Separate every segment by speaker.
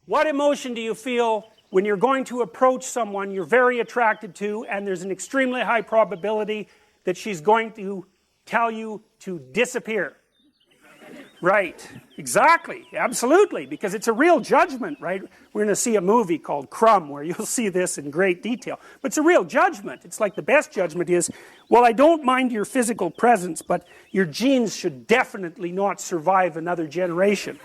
Speaker 1: What emotion do you feel when you're going to approach someone you're very attracted to and there's an extremely high probability that she's going to tell you to disappear? Right, exactly, absolutely, because it's a real judgment, right? We're going to see a movie called Crumb where you'll see this in great detail. But it's a real judgment. It's like the best judgment is, well, I don't mind your physical presence, but your genes should definitely not survive another generation.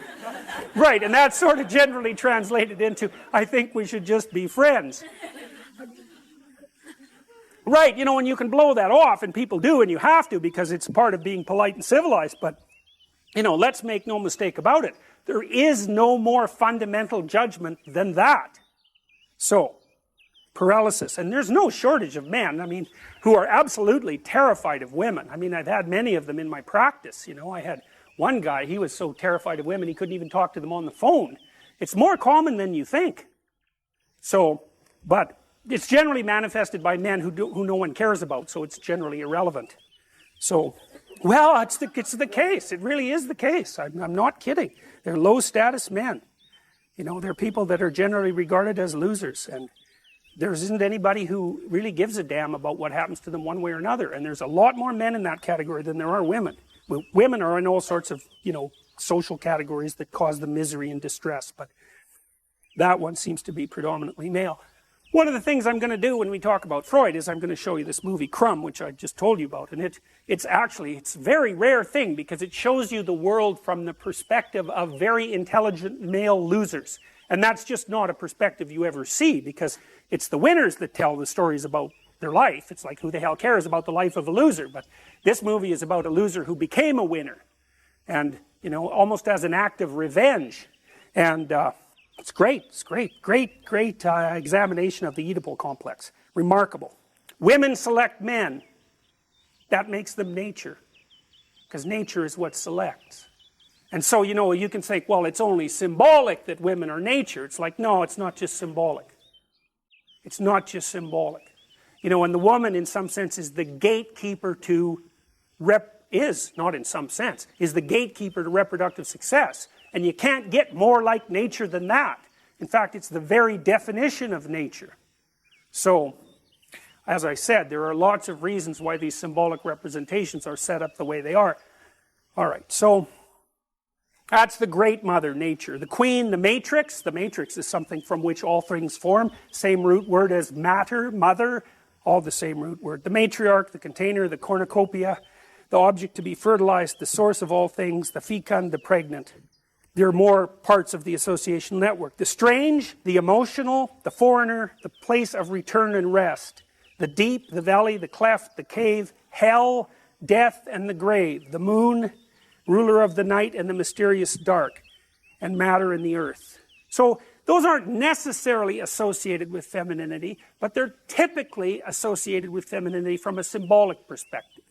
Speaker 1: Right, and that's sort of generally translated into, I think we should just be friends. Right, you know, and you can blow that off, and people do, and you have to, because it's part of being polite and civilized, but you know, let's make no mistake about it. There is no more fundamental judgment than that. So, paralysis. And there's no shortage of men, I mean, who are absolutely terrified of women. I mean, I've had many of them in my practice, you know. I had one guy, he was so terrified of women he couldn't even talk to them on the phone. It's more common than you think. So, but it's generally manifested by men who no one cares about, so it's generally irrelevant. So, well, it's the case. It really is the case. I'm not kidding. They're low status men. You know, they're people that are generally regarded as losers, and there isn't anybody who really gives a damn about what happens to them one way or another, and there's a lot more men in that category than there are women. Women are in all sorts of, you know, social categories that cause them misery and distress, but that one seems to be predominantly male. One of the things I'm going to do when we talk about Freud is I'm going to show you this movie Crumb, which I just told you about, and it's a very rare thing because it shows you the world from the perspective of very intelligent male losers, and that's just not a perspective you ever see, because it's the winners that tell the stories about their life. It's like, who the hell cares about the life of a loser? But this movie is about a loser who became a winner, and you know, almost as an act of revenge, and it's great, great examination of the Oedipal complex. Remarkable. Women select men. That makes them nature, because nature is what selects. And so, you know, you can think, well, it's only symbolic that women are nature. It's like, no, it's not just symbolic. It's not just symbolic. You know, and the woman, in some sense, is the gatekeeper to is the gatekeeper to reproductive success. And you can't get more like nature than that. In fact, it's the very definition of nature. So, as I said, there are lots of reasons why these symbolic representations are set up the way they are. Alright, so that's the great mother, nature. The queen, the matrix. The matrix is something from which all things form. Same root word as matter, mother, all the same root word. The matriarch, the container, the cornucopia, the object to be fertilized, the source of all things, the fecund, the pregnant. There are more parts of the associational network. The strange, the emotional, the foreigner, the place of return and rest, the deep, the valley, the cleft, the cave, hell, death, and the grave, the moon, ruler of the night and the mysterious dark, and matter and the earth. So those aren't necessarily associated with femininity, but they're typically associated with femininity from a symbolic perspective.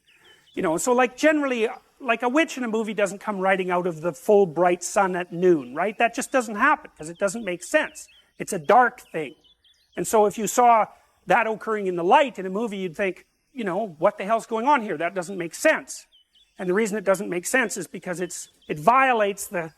Speaker 1: You know, so like generally, like a witch in a movie doesn't come riding out of the full bright sun at noon, right? That just doesn't happen because it doesn't make sense. It's a dark thing. And so if you saw that occurring in the light in a movie, you'd think, you know, what the hell's going on here? That doesn't make sense. And the reason it doesn't make sense is because it violates the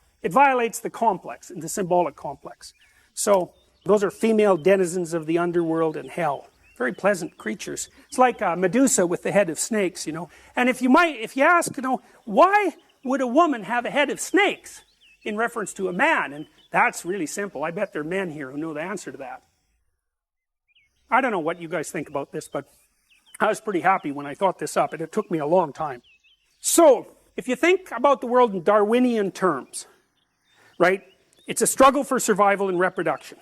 Speaker 1: complex, the symbolic complex. So those are female denizens of the underworld and hell. Very pleasant creatures. It's like Medusa with the head of snakes, you know. And if you ask, you know, why would a woman have a head of snakes in reference to a man? And that's really simple. I bet there are men here who know the answer to that. I don't know what you guys think about this, but I was pretty happy when I thought this up, and it took me a long time. So, if you think about the world in Darwinian terms, right, it's a struggle for survival and reproduction,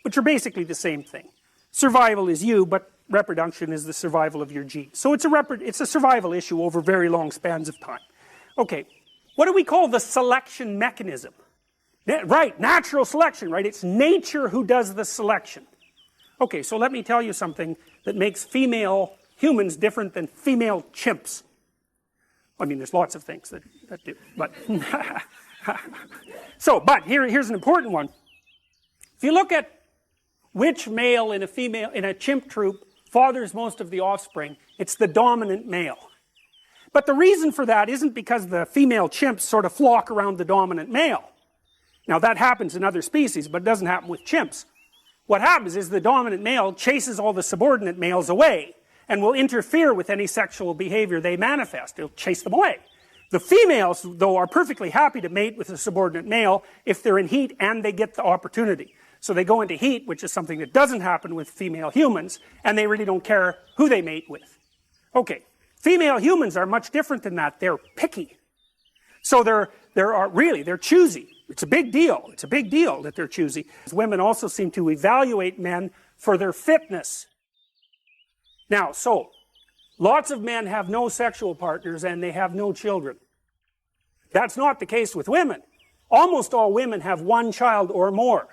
Speaker 1: which are basically the same thing. Survival is you, but reproduction is the survival of your genes. So it's a survival issue over very long spans of time. Okay, what do we call the selection mechanism? Right, natural selection, right? It's nature who does the selection. Okay, so let me tell you something that makes female humans different than female chimps. I mean, there's lots of things that do, but... but here's an important one. If you look at which male in a chimp troop fathers most of the offspring, it's the dominant male. But the reason for that isn't because the female chimps sort of flock around the dominant male. Now that happens in other species, but it doesn't happen with chimps. What happens is the dominant male chases all the subordinate males away and will interfere with any sexual behavior they manifest. It'll chase them away. The females, though, are perfectly happy to mate with a subordinate male if they're in heat and they get the opportunity. So they go into heat, which is something that doesn't happen with female humans, and they really don't care who they mate with. Okay, female humans are much different than that. They're picky. So they're choosy. It's a big deal. It's a big deal that they're choosy. Women also seem to evaluate men for their fitness. Now, so, lots of men have no sexual partners and they have no children. That's not the case with women. Almost all women have one child or more.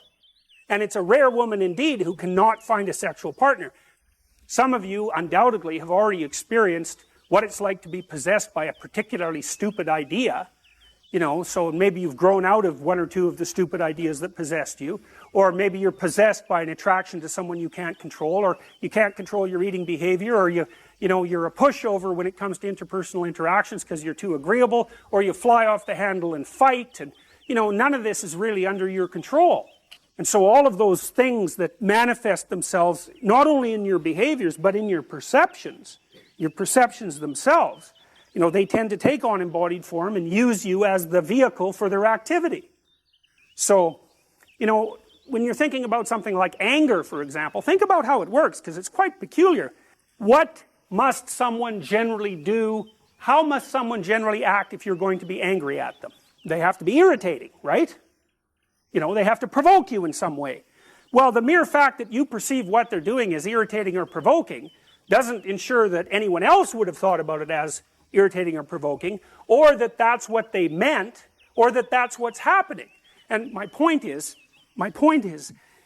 Speaker 1: And it's a rare woman indeed who cannot find a sexual partner. Some of you undoubtedly have already experienced what it's like to be possessed by a particularly stupid idea. You know, so maybe you've grown out of one or two of the stupid ideas that possessed you, or maybe you're possessed by an attraction to someone you can't control, or you can't control your eating behavior, or you're a pushover when it comes to interpersonal interactions because you're too agreeable, or you fly off the handle and fight, and none of this is really under your control. And so all of those things that manifest themselves not only in your behaviors but in your perceptions themselves, they tend to take on embodied form and use you as the vehicle for their activity. So, when you're thinking about something like anger, for example, think about how it works, because it's quite peculiar. What must someone generally do? How must someone generally act if you're going to be angry at them? They have to be irritating, right? They have to provoke you in some way. Well, the mere fact that you perceive what they're doing as irritating or provoking doesn't ensure that anyone else would have thought about it as irritating or provoking, or that that's what they meant, or that that's what's happening. And my point is,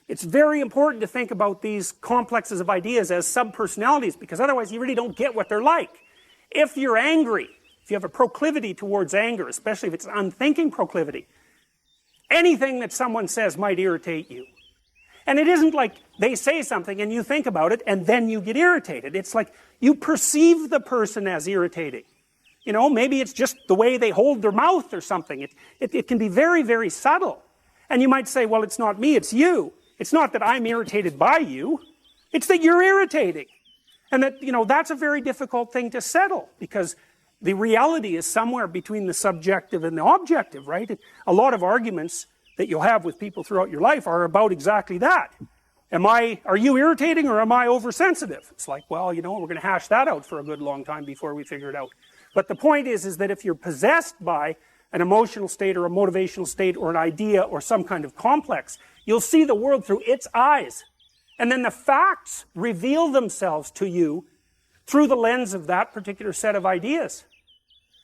Speaker 1: it's very important to think about these complexes of ideas as subpersonalities, because otherwise you really don't get what they're like. If you're angry, if you have a proclivity towards anger, especially if it's an unthinking proclivity, anything that someone says might irritate you. And it isn't like they say something and you think about it and then you get irritated. It's like you perceive the person as irritating. Maybe it's just the way they hold their mouth or something. It can be very, very subtle. And you might say, well, it's not me, it's you. It's not that I'm irritated by you. It's that you're irritating. And that, that's a very difficult thing to settle, because the reality is somewhere between the subjective and the objective, right? A lot of arguments that you'll have with people throughout your life are about exactly that. Are you irritating or am I oversensitive? It's like, well, we're going to hash that out for a good long time before we figure it out. But the point is that if you're possessed by an emotional state or a motivational state or an idea or some kind of complex, you'll see the world through its eyes. And then the facts reveal themselves to you through the lens of that particular set of ideas.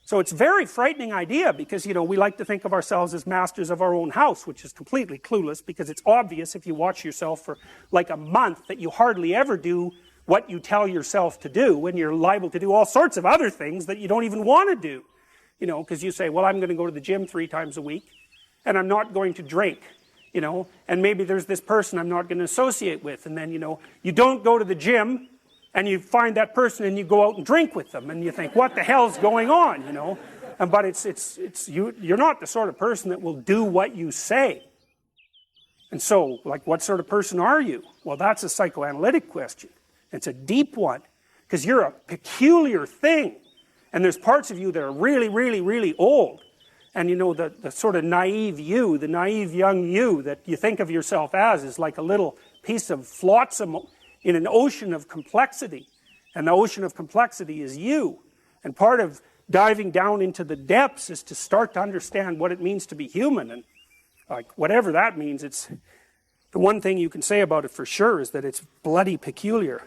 Speaker 1: So it's a very frightening idea, because, we like to think of ourselves as masters of our own house, which is completely clueless, because it's obvious if you watch yourself for like a month that you hardly ever do what you tell yourself to do, when you're liable to do all sorts of other things that you don't even want to do. Because you say, well, I'm going to go to the gym 3 times a week, and I'm not going to drink, and maybe there's this person I'm not going to associate with, and then, you don't go to the gym, and you find that person and you go out and drink with them, and you think, what the hell's going on, But you're not the sort of person that will do what you say. And so, like, what sort of person are you? Well, that's a psychoanalytic question. It's a deep one, because you're a peculiar thing. And there's parts of you that are really, really, really old. And the sort of naive you, the naive young you that you think of yourself as is like a little piece of flotsam in an ocean of complexity. And the ocean of complexity is you. And part of diving down into the depths is to start to understand what it means to be human. And like, whatever that means, the one thing you can say about it for sure is that it's bloody peculiar.